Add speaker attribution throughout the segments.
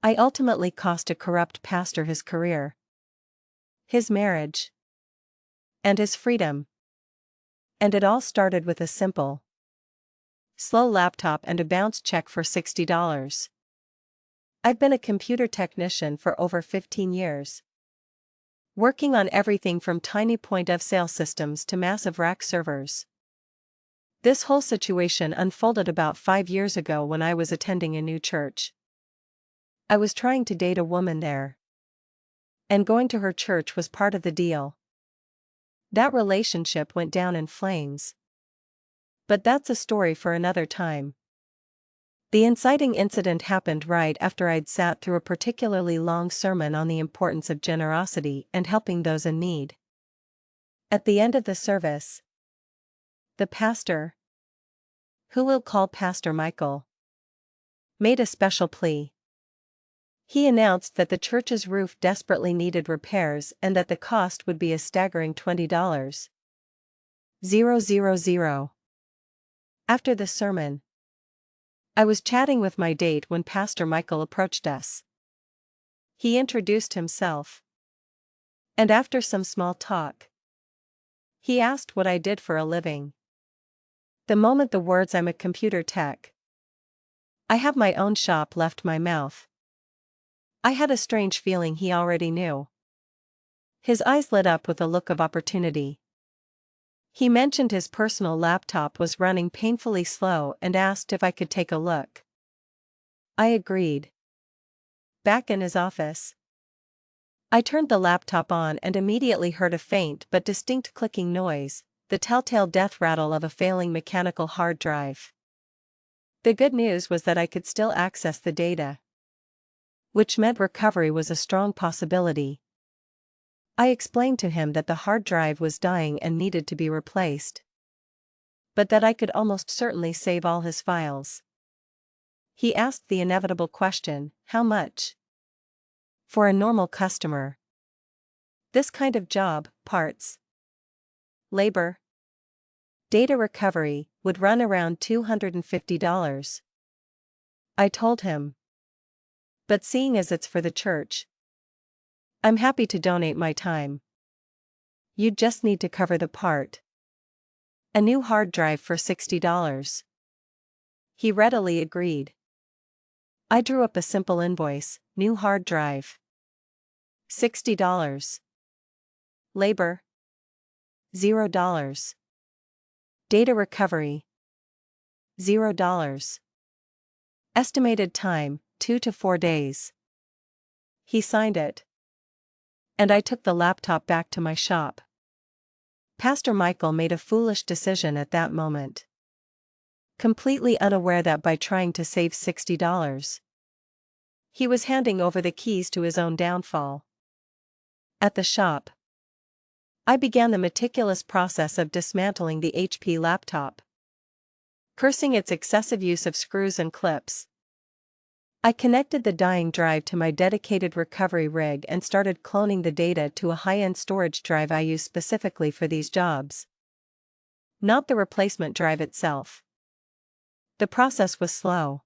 Speaker 1: I ultimately cost a corrupt pastor his career, his marriage, and his freedom. And it all started with a simple, slow laptop and a bounce check for $60. I've been a computer technician for over 15 years, working on everything from tiny point-of-sale systems to massive rack servers. This whole situation unfolded about 5 years ago when I was attending a new church. I was trying to date a woman there, and going to her church was part of the deal. That relationship went down in flames. But that's a story for another time. The inciting incident happened right after I'd sat through a particularly long sermon on the importance of generosity and helping those in need. At the end of the service, the pastor, who we'll call Pastor Michael, made a special plea. He announced that the church's roof desperately needed repairs and that the cost would be a staggering $20,000. After the sermon, I was chatting with my date when Pastor Michael approached us. He introduced himself, and after some small talk, he asked what I did for a living. The moment the words "I'm a computer tech, I have my own shop" left my mouth, I had a strange feeling he already knew. His eyes lit up with a look of opportunity. He mentioned his personal laptop was running painfully slow and asked if I could take a look. I agreed. Back in his office, I turned the laptop on and immediately heard a faint but distinct clicking noise, the telltale death rattle of a failing mechanical hard drive. The good news was that I could still access the data, which meant recovery was a strong possibility. I explained to him that the hard drive was dying and needed to be replaced, but that I could almost certainly save all his files. He asked the inevitable question, how much? For a normal customer, this kind of job, parts, labor, data recovery, would run around $250. I told him, but seeing as it's for the church, I'm happy to donate my time. You just need to cover the part. A new hard drive for $60. He readily agreed. I drew up a simple invoice, new hard drive, $60. Labor, $0. Data recovery, $0. Estimated time, 2 to 4 days. He signed it, and I took the laptop back to my shop. Pastor Michael made a foolish decision at that moment, completely unaware that by trying to save $60, he was handing over the keys to his own downfall. At the shop, I began the meticulous process of dismantling the HP laptop, cursing its excessive use of screws and clips. I connected the dying drive to my dedicated recovery rig and started cloning the data to a high-end storage drive I use specifically for these jobs, not the replacement drive itself. The process was slow.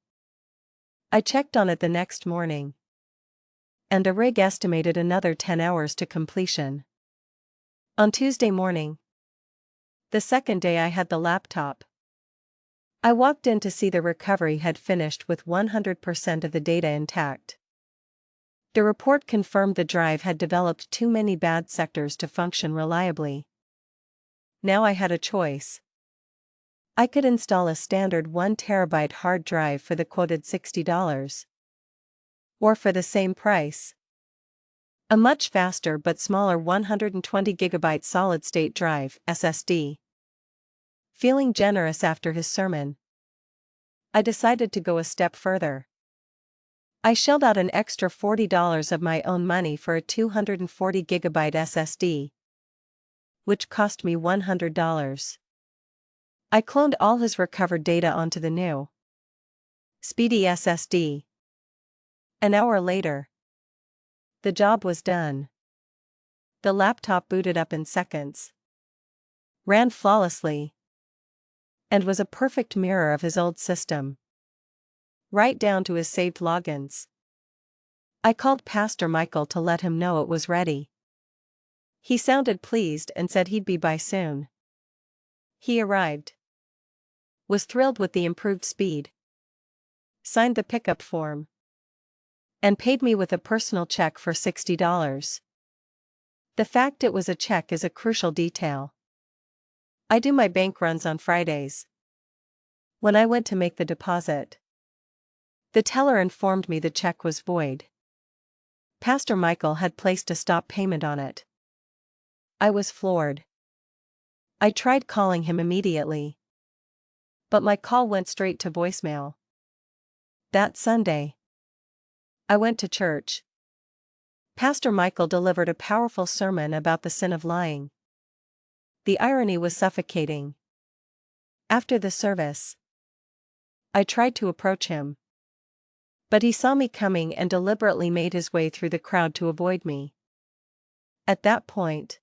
Speaker 1: I checked on it the next morning, and the rig estimated another 10 hours to completion. On Tuesday morning, the second day I had the laptop, I walked in to see the recovery had finished with 100% of the data intact. The report confirmed the drive had developed too many bad sectors to function reliably. Now I had a choice. I could install a standard 1 terabyte hard drive for the quoted $60. Or for the same price, a much faster but smaller 120 gigabyte solid-state drive, SSD. Feeling generous after his sermon, I decided to go a step further. I shelled out an extra $40 of my own money for a 240 gigabyte SSD, which cost me $100. I cloned all his recovered data onto the new, speedy SSD. An hour later, the job was done. The laptop booted up in seconds, ran flawlessly, and was a perfect mirror of his old system, right down to his saved logins. I called Pastor Michael to let him know it was ready. He sounded pleased and said he'd be by soon. He arrived. Was thrilled with the improved speed. Signed the pickup form. And paid me with a personal check for $60. The fact it was a check is a crucial detail. I do my bank runs on Fridays. When I went to make the deposit, the teller informed me the check was void. Pastor Michael had placed a stop payment on it. I was floored. I tried calling him immediately, but my call went straight to voicemail. That Sunday, I went to church. Pastor Michael delivered a powerful sermon about the sin of lying. The irony was suffocating. After the service, I tried to approach him, but he saw me coming and deliberately made his way through the crowd to avoid me. At that point,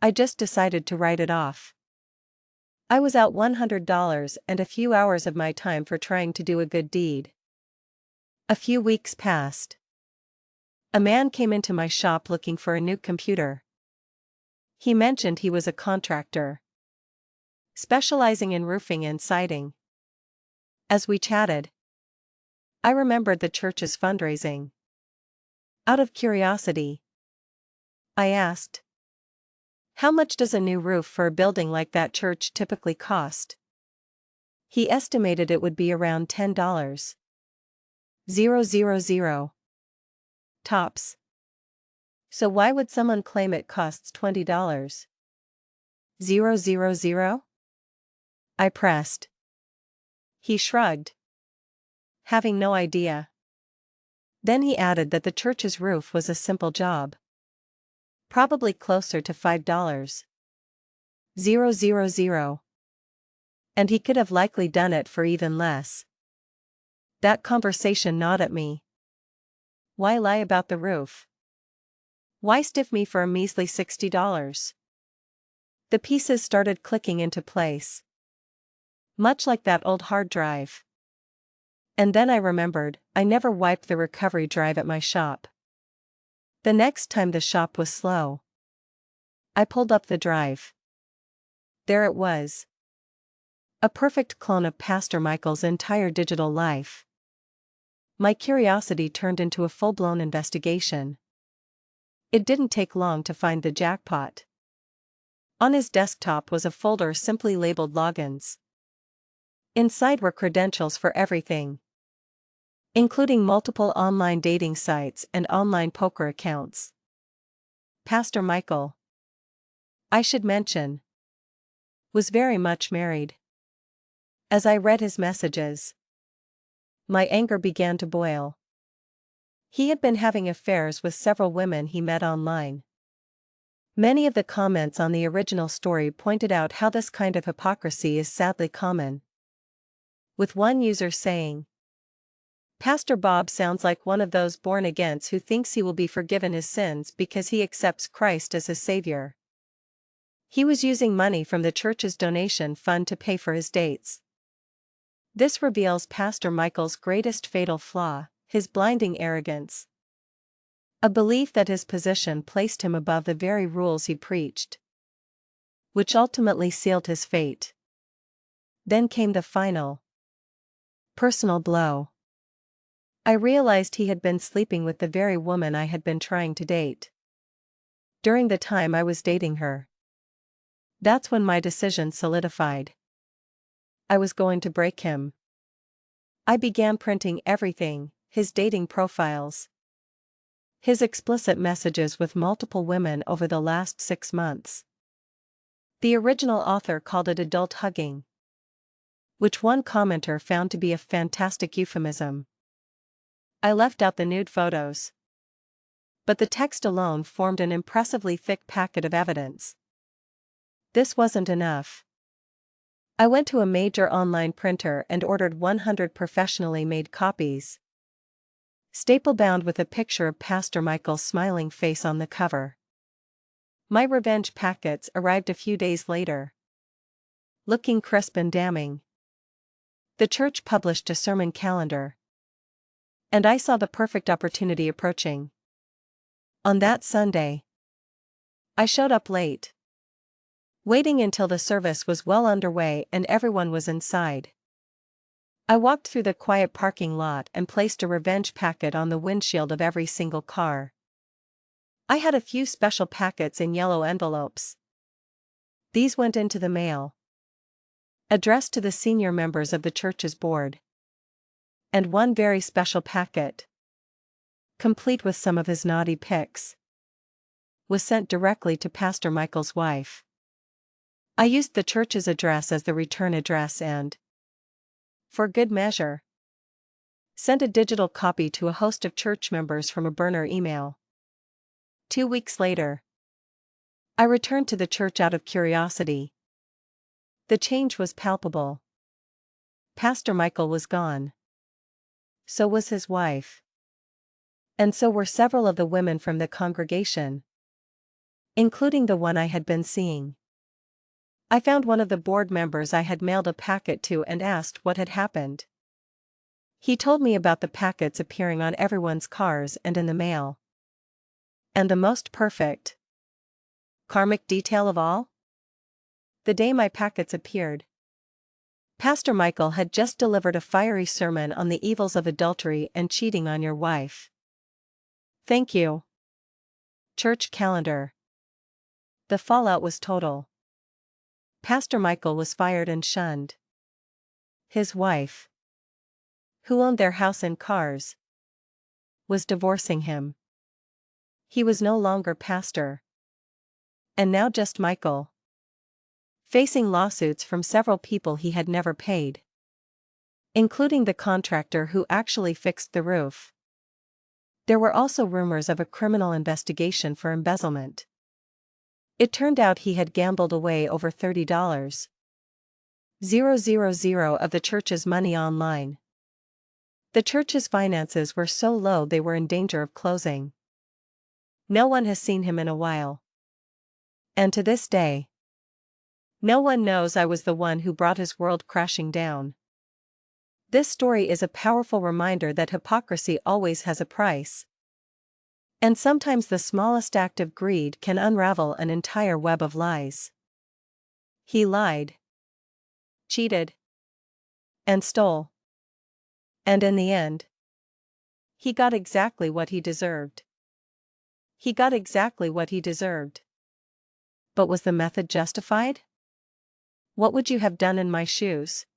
Speaker 1: I just decided to write it off. I was out $100 and a few hours of my time for trying to do a good deed. A few weeks passed. A man came into my shop looking for a new computer. He mentioned he was a contractor, specializing in roofing and siding. As we chatted, I remembered the church's fundraising. Out of curiosity, I asked, "How much does a new roof for a building like that church typically cost?" He estimated it would be around $10. 000. Tops. So why would someone claim it costs $20? 000? I pressed. He shrugged, having no idea. Then he added that the church's roof was a simple job. Probably closer to $5. 000. And he could have likely done it for even less. That conversation gnawed at me. Why lie about the roof? Why stiff me for a measly $60? The pieces started clicking into place. Much like that old hard drive. And then I remembered, I never wiped the recovery drive at my shop. The next time the shop was slow, I pulled up the drive. There it was. A perfect clone of Pastor Michael's entire digital life. My curiosity turned into a full-blown investigation. It didn't take long to find the jackpot. On his desktop was a folder simply labeled Logins. Inside were credentials for everything, including multiple online dating sites and online poker accounts. Pastor Michael, I should mention, was very much married. As I read his messages, my anger began to boil. He had been having affairs with several women he met online. Many of the comments on the original story pointed out how this kind of hypocrisy is sadly common. With one user saying, "Pastor Bob sounds like one of those born-agains who thinks he will be forgiven his sins because he accepts Christ as his Savior. He was using money from the church's donation fund to pay for his dates." This reveals Pastor Michael's greatest fatal flaw, his blinding arrogance. A belief that his position placed him above the very rules he preached, which ultimately sealed his fate. Then came the final, personal blow. I realized he had been sleeping with the very woman I had been trying to date. During the time I was dating her. That's when my decision solidified. I was going to break him. I began printing everything, his dating profiles, his explicit messages with multiple women over the last 6 months. The original author called it adult hugging, which one commenter found to be a fantastic euphemism. I left out the nude photos, but the text alone formed an impressively thick packet of evidence. This wasn't enough. I went to a major online printer and ordered 100 professionally made copies, staple-bound with a picture of Pastor Michael's smiling face on the cover. My revenge packets arrived a few days later, looking crisp and damning. The church published a sermon calendar, And I saw the perfect opportunity approaching. On that Sunday, I showed up late, waiting until the service was well underway and everyone was inside. I walked through the quiet parking lot and placed a revenge packet on the windshield of every single car. I had a few special packets in yellow envelopes. These went into the mail, addressed to the senior members of the church's board. And one very special packet, complete with some of his naughty pics, was sent directly to Pastor Michael's wife. I used the church's address as the return address and, for good measure, sent a digital copy to a host of church members from a burner email. 2 weeks later, I returned to the church out of curiosity. The change was palpable. Pastor Michael was gone. So was his wife. And so were several of the women from the congregation, including the one I had been seeing. I found one of the board members I had mailed a packet to and asked what had happened. He told me about the packets appearing on everyone's cars and in the mail. And the most perfect, karmic detail of all? The day my packets appeared, Pastor Michael had just delivered a fiery sermon on the evils of adultery and cheating on your wife. Thank you. Church calendar. The fallout was total. Pastor Michael was fired and shunned. His wife, who owned their house and cars, was divorcing him. He was no longer pastor. And now just Michael, facing lawsuits from several people he had never paid, including the contractor who actually fixed the roof. There were also rumors of a criminal investigation for embezzlement. It turned out he had gambled away over $30,000 of the church's money online. The church's finances were so low they were in danger of closing. No one has seen him in a while. And to this day, no one knows I was the one who brought his world crashing down. This story is a powerful reminder that hypocrisy always has a price. And sometimes the smallest act of greed can unravel an entire web of lies. He lied, cheated, and stole. And in the end, he got exactly what he deserved. He got exactly what he deserved. But was the method justified? What would you have done in my shoes?